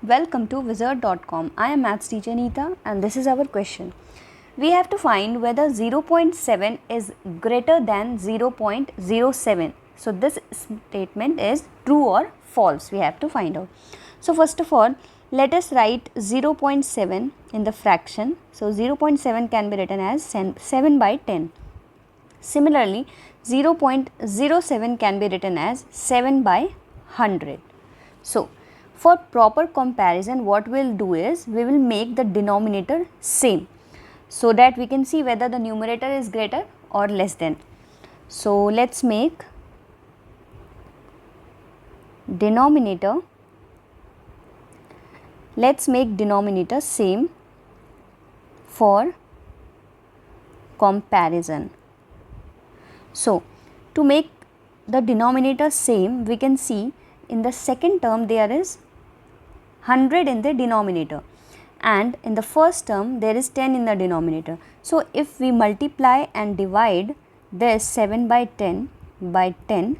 Welcome to Wizard.com. I am Maths teacher Neeta and this is our question. We have to find whether 0.7 is greater than 0.07. So this statement is true or false. We have to find out. So first of all, let us write 0.7 in the fraction. So 0.7 can be written as 7 by 10. Similarly, 0.07 can be written as 7 by 100. So, for proper comparison, what we will do is, we will make the denominator same, so that we can see whether the numerator is greater or less than. So, let us make denominator same for comparison. So, to make the denominator same, we can see in the second term there is 100 in the denominator and in the first term there is 10 in the denominator. So, if we multiply and divide this 7 by 10 by 10,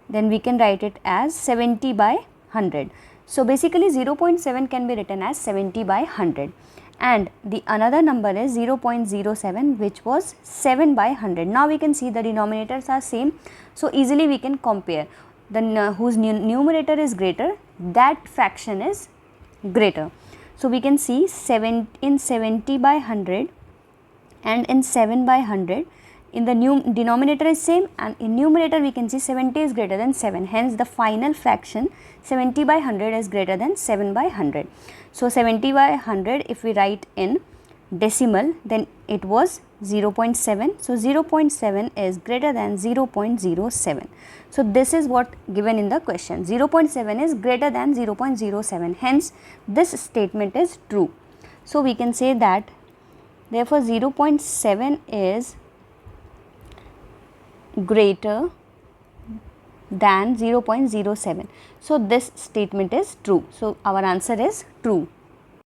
then we can write it as 70 by 100. So, basically 0.7 can be written as 70 by 100 and the another number is 0.07 which was 7 by 100. Now, we can see the denominators are same, so easily we can compare. The whose numerator is greater, that fraction is greater. So, we can see 7 in 70 by 100 and in 7 by 100, in the denominator is same and in numerator we can see 70 is greater than 7. Hence, the final fraction 70 by 100 is greater than 7 by 100. So, 70 by 100 if we write in decimal, then it was 0.7. So, 0.7 is greater than 0.07. So, this is what given in the question. 0.7 is greater than 0.07. Hence, this statement is true. So, we can say that therefore, 0.7 is greater than 0.07. So, this statement is true. So, our answer is true.